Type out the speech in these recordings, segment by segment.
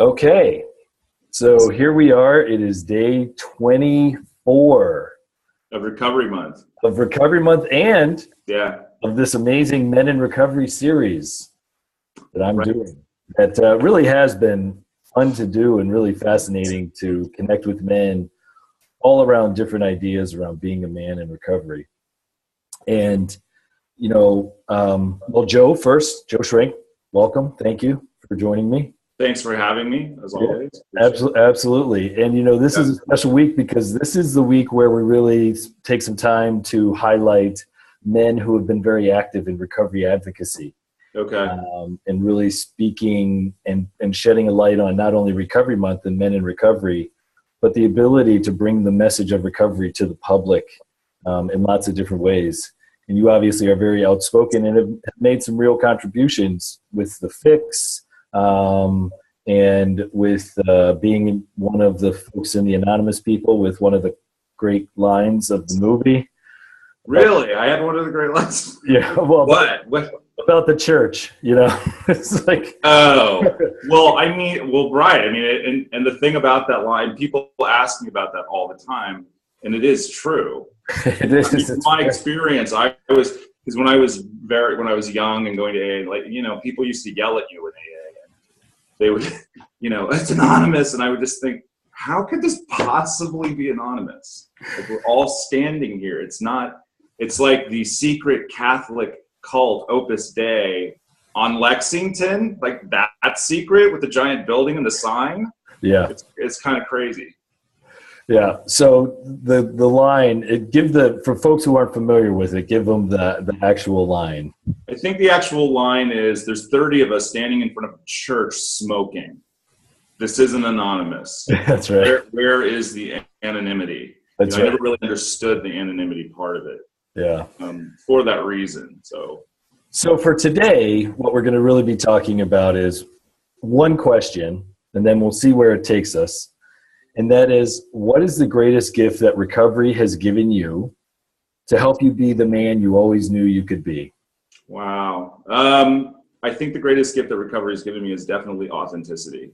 Okay, so here we are. It is day 24 Of Recovery Month. of Recovery Month and Yeah. of this amazing Men in Recovery series that I'm Right. doing. That really has been fun to do and really fascinating to connect with men all around different ideas around being a man in recovery. And, well, Joe first, Joe Schrank, welcome. Thank you for joining me. Thanks for having me, as always. Absolutely. And, this is a special week because this is the week where we really take some time to highlight men who have been very active in recovery advocacy. Okay. And really speaking and shedding a light on not only Recovery Month and Men in Recovery, but the ability to bring the message of recovery to the public in lots of different ways. And you obviously are very outspoken and have made some real contributions with the fix, and with being one of the folks in the Anonymous people with one of the great lines of the movie. Really? I had one of the great lines? Yeah. Well, What? about the church, it's like, Oh, well, right. And the thing about that line, people ask me about that all the time, and it is true. it is. From my experience, because when I was young and going to AA, people used to yell at you in AA, and they would, it's anonymous, and I would just think, how could this possibly be anonymous? Like, we're all standing here. It's not. It's like the secret Catholic cult Opus Dei on Lexington, like that secret with the giant building and the sign. Yeah, it's kind of crazy. Yeah. So the line, for folks who aren't familiar with it, give them the actual line. I think the actual line is, there's 30 of us standing in front of a church smoking. This isn't anonymous. That's right. Where is the anonymity? That's right. I never really understood the anonymity part of it. Yeah. For that reason. So for today, what we're going to really be talking about is one question, and then we'll see where it takes us. And that is, what is the greatest gift that recovery has given you to help you be the man you always knew you could be? Wow. I think the greatest gift that recovery has given me is definitely authenticity,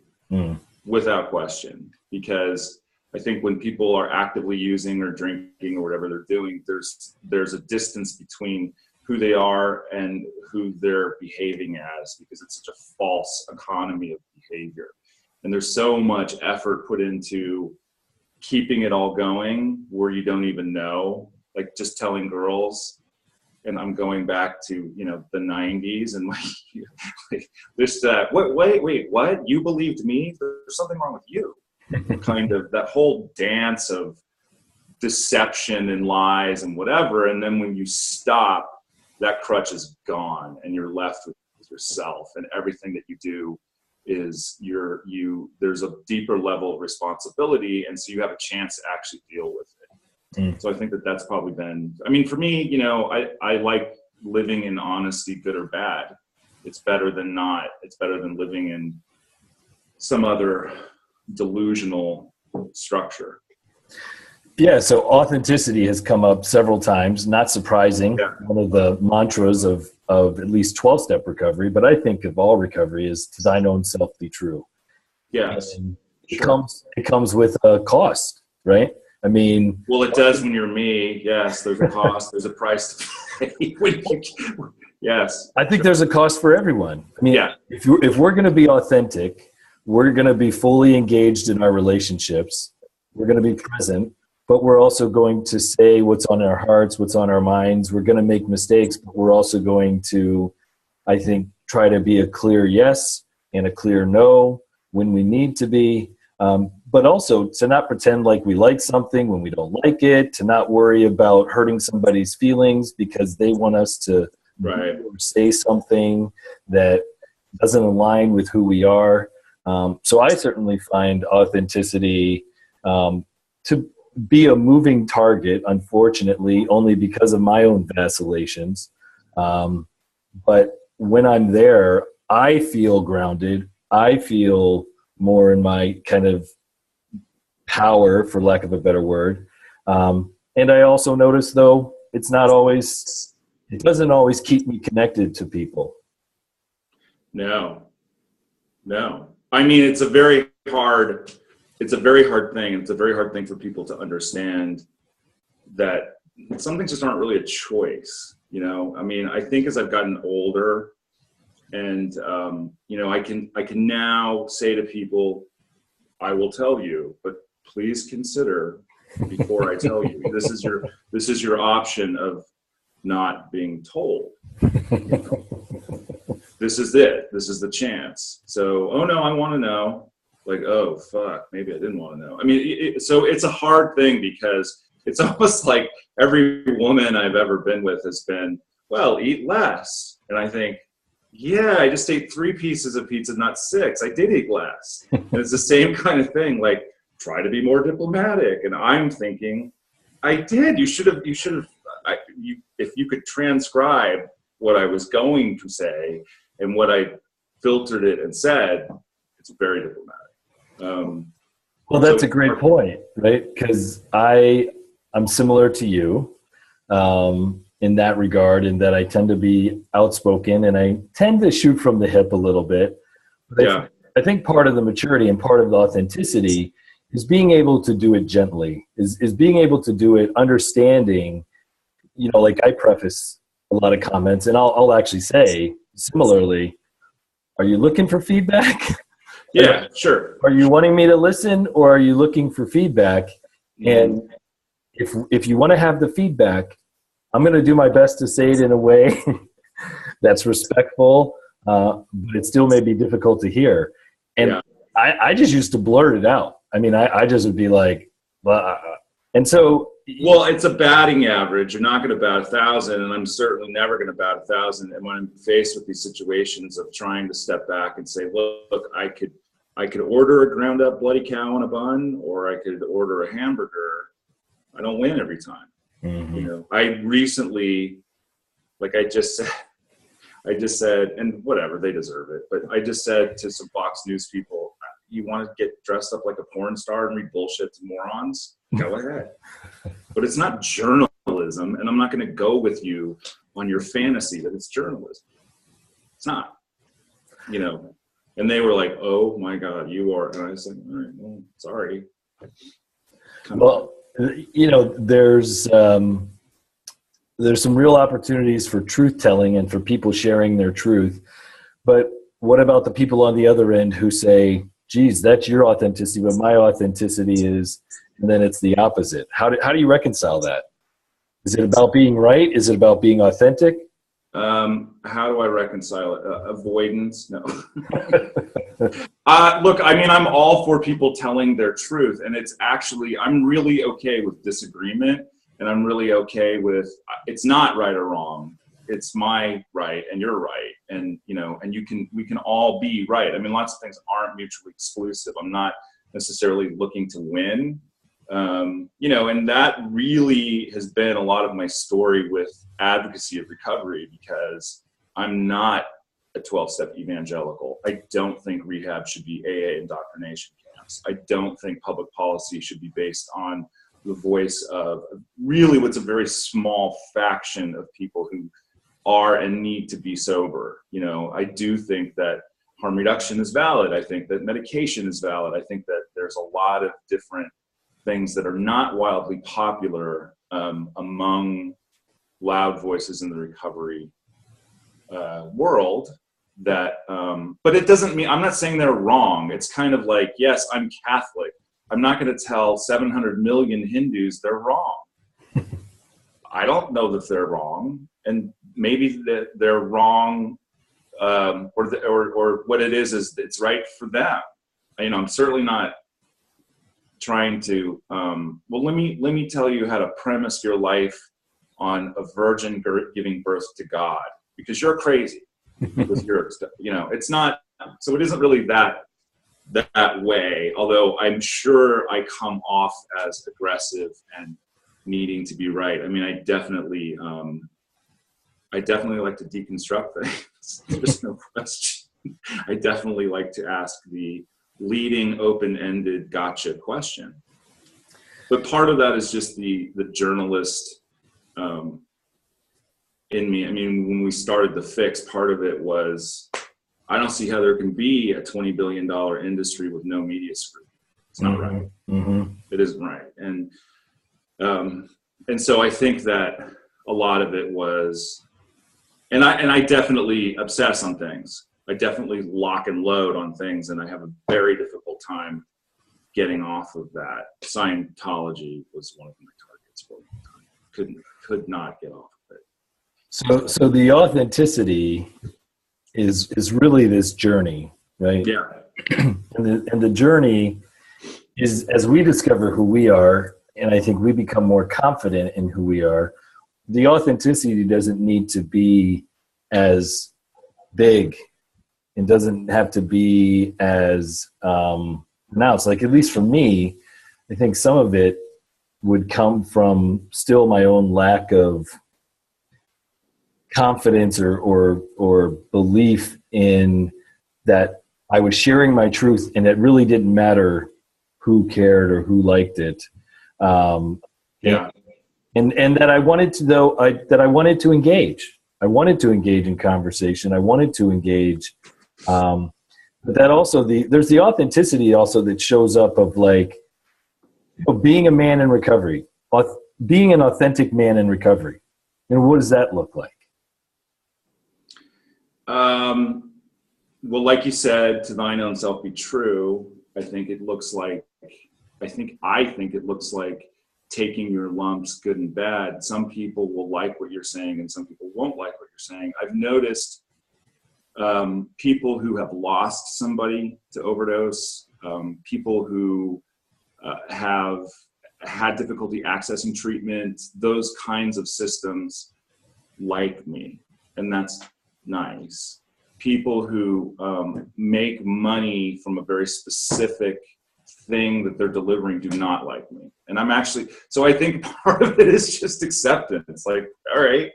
without question. Because I think when people are actively using or drinking or whatever they're doing, there's a distance between who they are and who they're behaving as, because it's such a false economy of behavior. And there's so much effort put into keeping it all going where you don't even know, like just telling girls, and I'm going back to, the 90s, and like this, wait, what? You believed me? There's something wrong with you. Kind of that whole dance of deception and lies and whatever. And then when you stop, that crutch is gone and you're left with yourself, and everything that you do is there's a deeper level of responsibility. And so you have a chance to actually deal with it. So I think that's probably been, for me, I like living in honesty, good or bad. It's better than not. It's better than living in some other delusional structure. Yeah, so authenticity has come up several times, not surprising. Yeah. One of the mantras of at least 12-step recovery, but I think of all recovery, is to thine own self be true. Yes. And it comes with a cost, right? Well, it does when you're me. Yes, there's a cost, there's a price to pay. Yes. I think there's a cost for everyone. Yeah. If we're going to be authentic, we're going to be fully engaged in our relationships. We're going to be present, but we're also going to say what's on our hearts, what's on our minds. We're going to make mistakes, but we're also going to, I think, try to be a clear yes and a clear no when we need to be. But also to not pretend like we like something when we don't like it, to not worry about hurting somebody's feelings because they want us to say something that doesn't align with who we are. So I certainly find authenticity to be a moving target, unfortunately, only because of my own vacillations. But when I'm there, I feel grounded. I feel more in my kind of power, for lack of a better word. And I also notice, though, it doesn't always keep me connected to people. No. I mean, it's a very hard thing. It's a very hard thing for people to understand that some things just aren't really a choice. You know, I mean, I think as I've gotten older, and you know, I can now say to people, I will tell you, but please consider before I tell you. This is your option of not being told. You know? This is it. This is the chance. So, oh no, I want to know. Like, oh fuck, maybe I didn't want to know. I mean, so it's a hard thing because it's almost like every woman I've ever been with has been, well, eat less. And I think, yeah, I just ate 3 pieces of pizza, not 6. I did eat less. And it's the same kind of thing. Like, try to be more diplomatic. And I'm thinking, I did. You should have. If you could transcribe what I was going to say and what I filtered it and said, it's very diplomatic. Well, that's a great point, right? Because I'm similar to you in that regard, in that I tend to be outspoken and I tend to shoot from the hip a little bit. But Yeah. I think part of the maturity and part of the authenticity is being able to do it gently, is being able to do it understanding, you know, like I preface a lot of comments and I'll actually say similarly, are you looking for feedback? Yeah, sure. Are you wanting me to listen or are you looking for feedback? And if you want to have the feedback, I'm going to do my best to say it in a way that's respectful, but it still may be difficult to hear. And yeah. I just used to blurt it out. I mean, I just would be like, and so. Well, it's a batting average. You're not going to bat 1,000, and I'm certainly never going to bat 1,000. And when I'm faced with these situations of trying to step back and say, look, I could order a ground up bloody cow on a bun, or I could order a hamburger. I don't win every time. Mm-hmm. You know, I recently, like I just said, and whatever, they deserve it. But I just said to some Fox News people, you want to get dressed up like a porn star and read bullshit to morons? Go ahead. But it's not journalism, and I'm not going to go with you on your fantasy that it's journalism. It's not. You know, and they were like, oh my God, you are. And I was like, all right, well, sorry. Well, you know, there's some real opportunities for truth telling and for people sharing their truth. But what about the people on the other end who say, geez, that's your authenticity, but my authenticity is, and then it's the opposite. How do you reconcile that? Is it about being right? Is it about being authentic? How do I reconcile it? Avoidance? No. Look, I mean, I'm all for people telling their truth, and it's actually, I'm really okay with disagreement, and I'm really okay with, it's not right or wrong. It's my right and your right, and you know, and we can all be right. I mean, lots of things aren't mutually exclusive. I'm not necessarily looking to win, you know, and that really has been a lot of my story with advocacy of recovery, because I'm not a 12-step evangelical. I don't think rehab should be AA indoctrination camps. I don't think public policy should be based on the voice of really what's a very small faction of people who are and need to be sober. You know, I do think that harm reduction is valid. I think that medication is valid. I think that there's a lot of different things that are not wildly popular among loud voices in the recovery world. That, but it doesn't mean, I'm not saying they're wrong. It's kind of like, yes, I'm Catholic. I'm not going to tell 700 million Hindus they're wrong. I don't know that they're wrong, and maybe they're wrong, or what it is it's right for them. You know, I'm certainly not trying to. Well, let me tell you how to premise your life on a virgin giving birth to God, because you're crazy with your, you know, it's not. So it isn't really that way. Although I'm sure I come off as aggressive and needing to be right. I mean, I definitely like to deconstruct things. There's no question. I definitely like to ask the leading, open-ended gotcha question. But part of that is just the journalist in me. I mean, when we started The Fix, part of it was I don't see how there can be a $20 billion industry with no media scrutiny. It's not right. It isn't right. And so I think that a lot of it was, and I definitely obsess on things. I definitely lock and load on things, and I have a very difficult time getting off of that. Scientology was one of my targets for a long time. Could not get off of it. So the authenticity is really this journey, right? Yeah. And the journey is, as we discover who we are, and I think we become more confident in who we are, the authenticity doesn't need to be as big. It doesn't have to be as pronounced. Like, at least for me, I think some of it would come from still my own lack of confidence or belief in that I was sharing my truth, and it really didn't matter who cared or who liked it. Yeah. And that I wanted to that I wanted to engage. I wanted to engage in conversation. I wanted to engage. But that also there's the authenticity also that shows up of, like, being a man in recovery, being an authentic man in recovery. And what does that look like? Well, like you said, to thine own self be true. I think it looks like taking your lumps, good and bad. Some people will like what you're saying, and some people won't like what you're saying. I've noticed people who have lost somebody to overdose, people who have had difficulty accessing treatment, those kinds of systems like me, and that's nice. People who make money from a very specific thing that they're delivering do not like me. And I'm actually, so I think part of it is just acceptance. It's like, all right,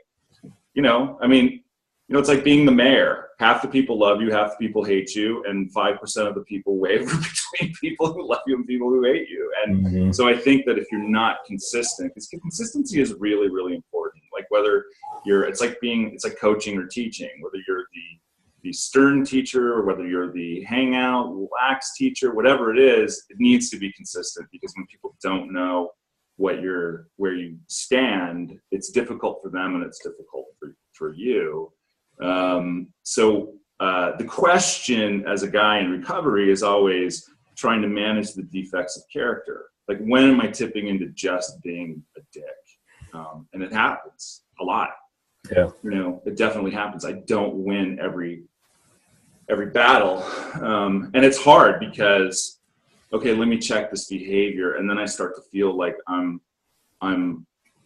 it's like being the mayor. Half the people love you, half the people hate you, and 5% of the people waver between people who love you and people who hate you. And so I think that if you're not consistent, because consistency is really, really important. Like, whether it's like coaching or teaching, whether you're the stern teacher or whether you're the hangout, relaxed teacher, whatever it is, it needs to be consistent, because when people don't know where you stand, it's difficult for them and it's difficult for you. So the question as a guy in recovery is always trying to manage the defects of character. Like, when am I tipping into just being a dick? And it happens a lot. Yeah. It definitely happens. I don't win every battle. And it's hard because, okay, let me check this behavior. And then I start to feel like I'm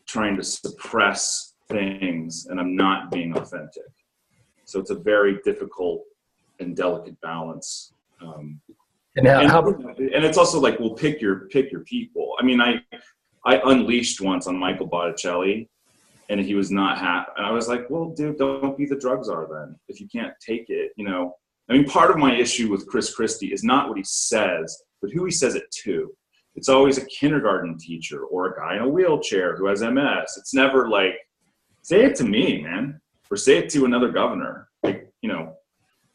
trying to suppress things and I'm not being authentic. So it's a very difficult and delicate balance. And it's also like, well, pick your people. I mean, I unleashed once on Michael Botticelli, and he was not happy. And I was like, well, dude, don't be the drug czar then. If you can't take it, I mean, part of my issue with Chris Christie is not what he says, but who he says it to. It's always a kindergarten teacher or a guy in a wheelchair who has MS. It's never like, say it to me, man, or say it to another governor,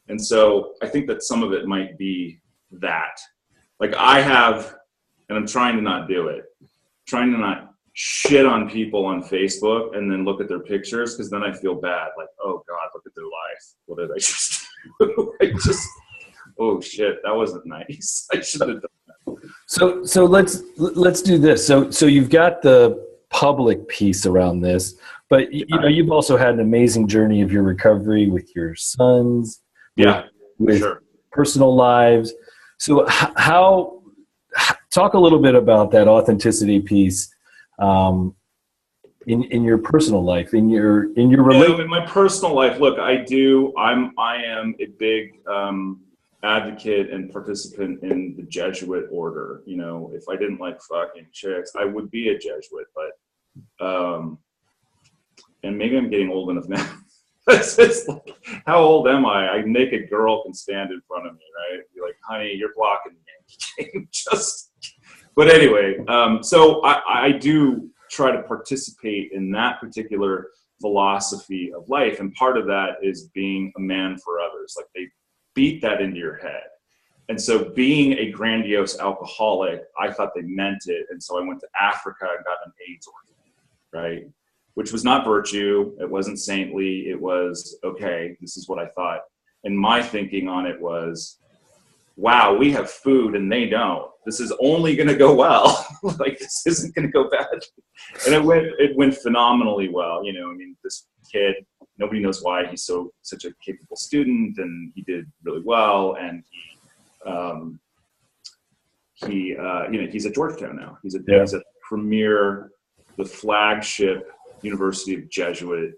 And so I think that some of it might be that. Like, I have, and I'm trying to not do it, trying to not shit on people on Facebook and then look at their pictures, because then I feel bad. Like, oh God, look at their life. What did I just do? Oh shit, that wasn't nice. I should have done that. So let's do this. So you've got the public piece around this, but you've also had an amazing journey of your recovery with your sons, with sure. personal lives. So how talk a little bit about that authenticity piece in your personal life, in your relationship. In my personal life, look, I am a big advocate and participant in the Jesuit order. If I didn't like fucking chicks, I would be a Jesuit, but and maybe I'm getting old enough now. It's like, how old am I? A naked girl can stand in front of me, right? Be like, honey, you're blocking me. But anyway, so I do try to participate in that particular philosophy of life, and part of that is being a man for others. Like, beat that into your head. And so being a grandiose alcoholic, I thought they meant it. And so I went to Africa and got an AIDS orphan, right? Which was not virtue. It wasn't saintly. It was, okay, this is what I thought. And my thinking on it was, wow, we have food and they don't. This is only going to go well. Like, this isn't going to go bad. And it went phenomenally well. You know, I mean, this kid, nobody knows why he's such a capable student, and he did really well. And you know, he's at Georgetown now. He's at the premier, the flagship University of Jesuit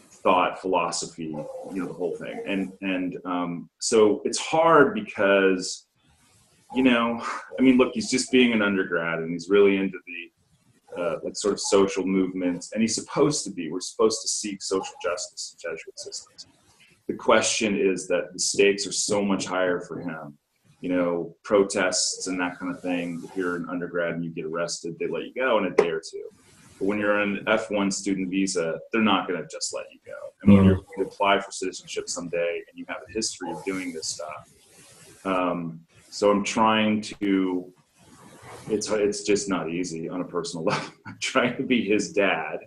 thought, philosophy, you know, the whole thing. And so it's hard because, you know, I mean, look, he's just being an undergrad and he's really into the like sort of social movements, and he's supposed to be. We're supposed to seek social justice in Jesuit systems. The question is that the stakes are so much higher for him. You know, protests and that kind of thing. If you're an undergrad and you get arrested, they let you go in a day or two. But when you're on an F1 student visa, they're not going to just let you go. And when you're going to apply for citizenship someday and you have a history of doing this stuff. So I'm trying to, it's just not easy on a personal level. I'm trying to be his dad,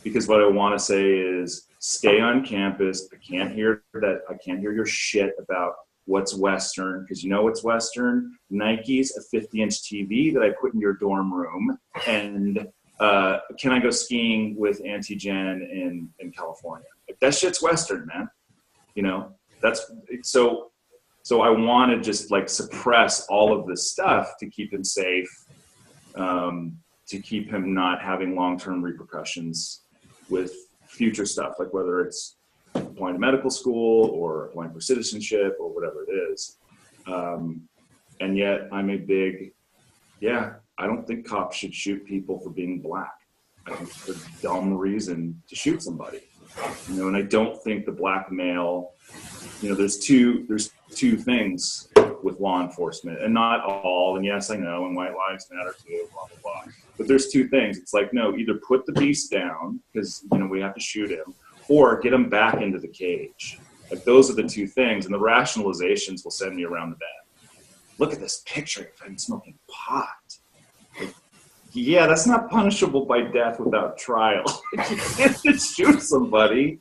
because what I want to say is stay on campus. I can't hear your shit about what's Western, because you know what's Western? Nike's a 50-inch TV that I put in your dorm room, and can I go skiing with Auntie Jen in California? Like, that shit's Western, man. You know, that's so I want to just like suppress all of this stuff to keep him safe, to keep him not having long-term repercussions with future stuff, like whether it's applying to medical school or applying for citizenship or whatever it is. And yet I'm a big, I don't think cops should shoot people for being black. I think it's a dumb reason to shoot somebody. You know, and I don't think the black male, you know, there's two things with law enforcement, and not all, and yes, I know, and white lives matter too, blah, blah, blah. But there's two things. It's like, no, either put the beast down, because, you know, we have to shoot him, or get him back into the cage. Like, those are the two things, and the rationalizations will send me around the bend. Look at this picture of him smoking pot. Like, yeah, that's not punishable by death without trial. You can't just shoot somebody.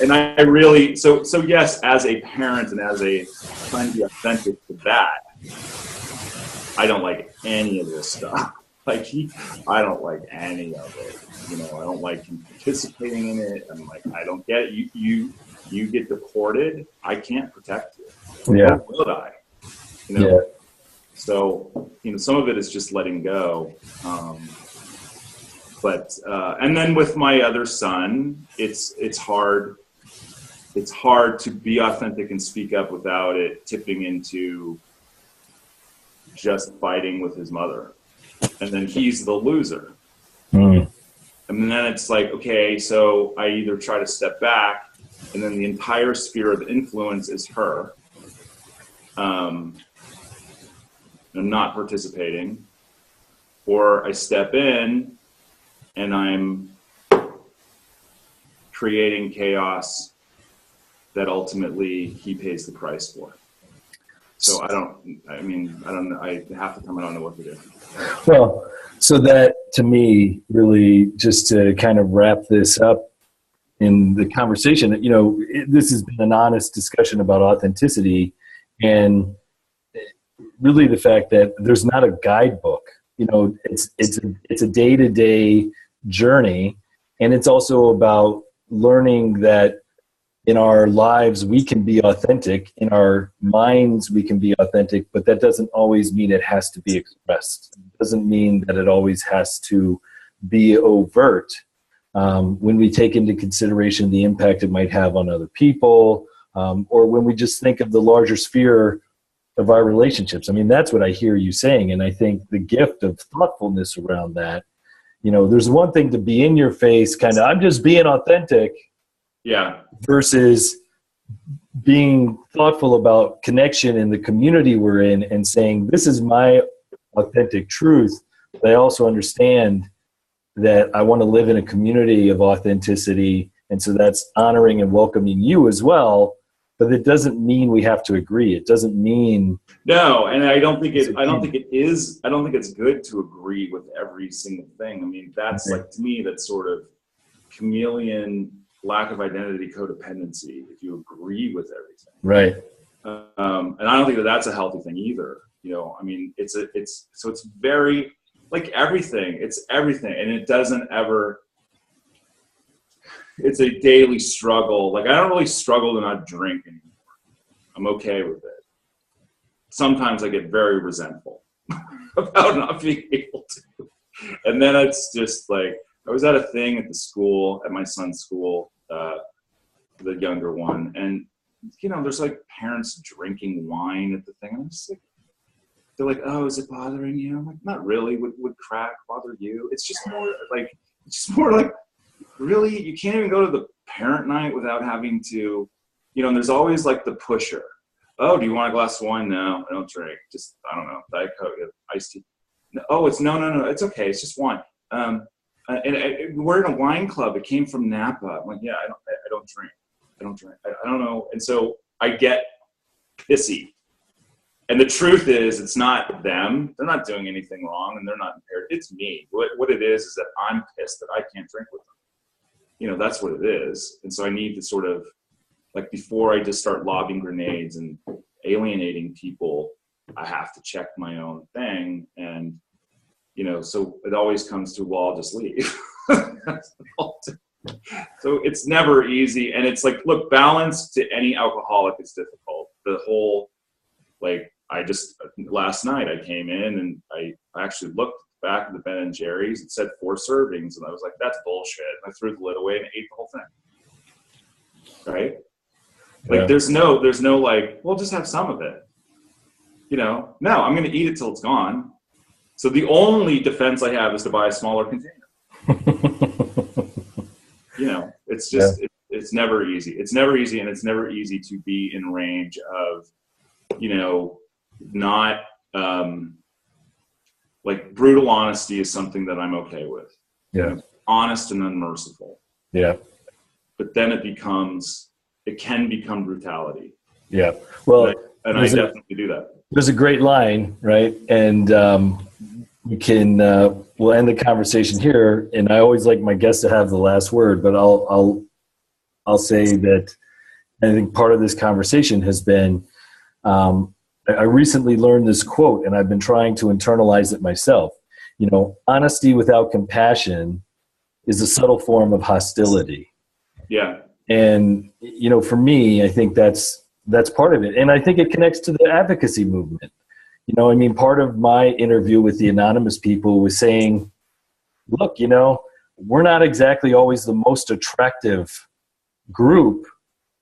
And I really, so yes, as a parent and as a trying to be authentic to that, I don't like any of this stuff. Like, I don't like any of it. You know, I don't like him participating in it. I'm like, I don't get it. You get deported. I can't protect you. Yeah. Or would I? You know? Yeah. So, you know, some of it is just letting go. And then with my other son, it's hard. It's hard to be authentic and speak up without it tipping into just fighting with his mother. And then he's the loser. And then it's like, okay, so I either try to step back, and then the entire sphere of influence is her. I'm not participating, or I step in and I'm creating chaos that ultimately he pays the price for. So half the time I don't know what to do. Well, so that to me, really, just to kind of wrap this up in the conversation, you know, this has been an honest discussion about authenticity, and really the fact that there's not a guidebook. You know, it's a day-to-day journey, and it's also about learning that in our lives we can be authentic, in our minds we can be authentic, but that doesn't always mean it has to be expressed. It doesn't mean that it always has to be overt. When we take into consideration the impact it might have on other people, or when we just think of the larger sphere of our relationships. I mean, that's what I hear you saying. And I think the gift of thoughtfulness around that, you know, there's one thing to be in your face, kind of, I'm just being authentic. Yeah. Versus being thoughtful about connection in the community we're in and saying, this is my authentic truth. But I also understand that I want to live in a community of authenticity. And so that's honoring and welcoming you as well. but it doesn't mean we have to agree. It doesn't mean no, and I don't think it's good to agree with every single thing. I mean, that's like, to me, that's sort of chameleon lack of identity codependency. If you agree with everything, right? And I don't think that that's a healthy thing either. You know, I mean, it's very like everything. It's everything, and it doesn't ever. It's a daily struggle. Like, I don't really struggle to not drink anymore. I'm okay with it. Sometimes I get very resentful about not being able to. And then it's just like, I was at a thing at the school, at my son's school, the younger one. And, you know, there's like parents drinking wine at the thing. I'm just like, they're like, oh, is it bothering you? I'm like, not really. Would crack bother you? It's just more like, really, you can't even go to the parent night without having to, you know, and there's always like the pusher. Oh, do you want a glass of wine? No, I don't drink. Just, I don't know, Diet Coke, iced tea. No, oh, it's no, it's okay. It's just wine. And we're in a wine club. It came from Napa. I'm like, yeah, I don't drink. I don't know. And so I get pissy. And the truth is, it's not them. They're not doing anything wrong, and they're not impaired. It's me. What it is that I'm pissed that I can't drink with them. You know, that's what it is. And so I need to sort of, like, before I just start lobbing grenades and alienating people, I have to check my own thing. And, you know, so it always comes to, well, I'll just leave. So it's never easy. And it's like, look, balance to any alcoholic is difficult. The whole, like, last night I came in and I actually looked back at the Ben & Jerry's. It said 4 servings. And I was like, that's bullshit. And I threw the lid away and ate the whole thing. Right? Like, there's no like, well, just have some of it. You know, no, I'm going to eat it till it's gone. So the only defense I have is to buy a smaller container. You know, it's just, it's never easy. It's never easy. And it's never easy to be in range of, you know, not, like, brutal honesty is something that I'm okay with. Yeah. You know, honest and unmerciful. Yeah. But then it can become brutality. Yeah. Well, and I definitely do that. There's a great line, right? And we can we'll end the conversation here. And I always like my guests to have the last word, but I'll say that I think part of this conversation has been I recently learned this quote, and I've been trying to internalize it myself. You know, honesty without compassion is a subtle form of hostility. Yeah. And, you know, for me, I think that's part of it. And I think it connects to the advocacy movement. You know, I mean, part of my interview with the anonymous people was saying, look, you know, we're not exactly always the most attractive group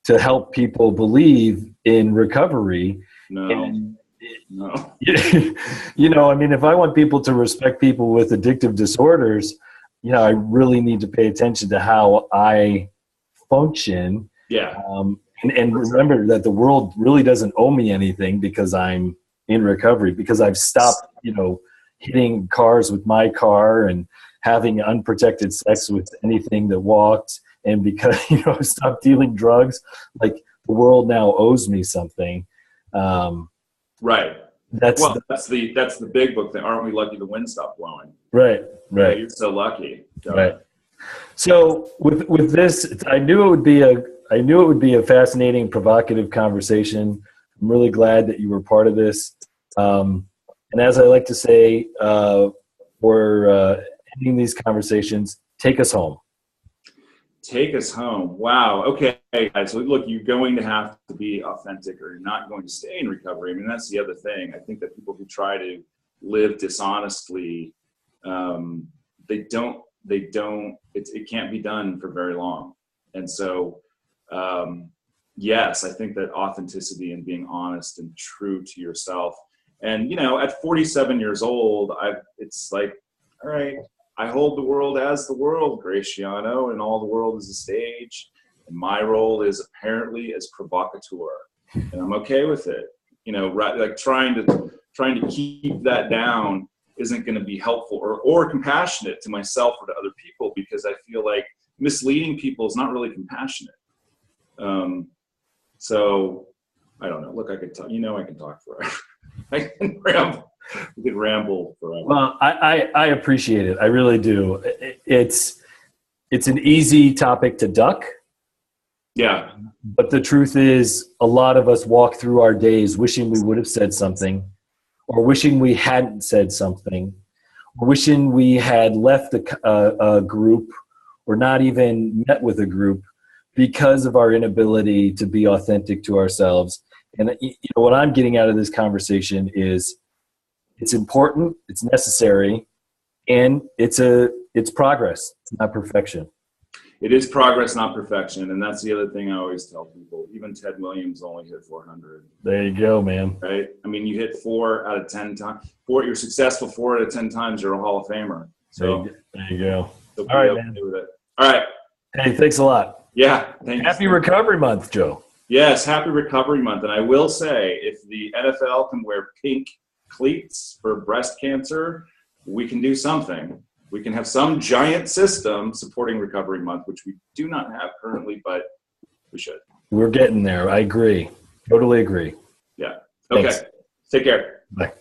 to help people believe in recovery. No. You know, I mean, if I want people to respect people with addictive disorders, you know, I really need to pay attention to how I function. Yeah. And remember that the world really doesn't owe me anything because I'm in recovery, because I've stopped, you know, hitting cars with my car and having unprotected sex with anything that walked. And because, you know, I stopped dealing drugs, like, the world now owes me something. Right. That's the big book thing. Aren't we lucky the wind stopped blowing? Right. Yeah, you're so lucky. Right. So with this, I knew it would be a fascinating, provocative conversation. I'm really glad that you were part of this. And as I like to say, we're ending these conversations. Take us home. Take us home. Wow. Okay, guys. So look, you're going to have to be authentic, or you're not going to stay in recovery. I mean, that's the other thing. I think that people who try to live dishonestly, it can't be done for very long. And so, yes, I think that authenticity and being honest and true to yourself. And, you know, at 47 years old, it's like, all right, I hold the world as the world, Graciano, and all the world is a stage. And my role is apparently as provocateur, and I'm okay with it. You know, right, like trying to keep that down isn't going to be helpful or compassionate to myself or to other people, because I feel like misleading people is not really compassionate. So I don't know. Look, I could talk, I can talk forever. I can ramble. We could ramble forever. Well, I appreciate it. I really do. It's an easy topic to duck. Yeah. But the truth is, a lot of us walk through our days wishing we would have said something, or wishing we hadn't said something, or wishing we had left a group or not even met with a group because of our inability to be authentic to ourselves. And what I'm getting out of this conversation is it's important, it's necessary, and it's progress. It's not perfection. It is progress, not perfection. And that's the other thing I always tell people. Even Ted Williams only hit 400. There you go, man. Right? I mean, you hit 4 out of 10 times. You're successful 4 out of 10 times, you're a Hall of Famer. So there you go. So all right, man. With it. All right. Hey, thanks a lot. Yeah. Thank you. Happy Recovery Month, Joe. Yes, happy Recovery Month. And I will say, if the NFL can wear pink cleats for breast cancer, we can do something. We can have some giant system supporting Recovery Month, which we do not have currently, but we should. We're getting there. I agree. Totally agree. Yeah. Okay. Thanks. Take care. Bye.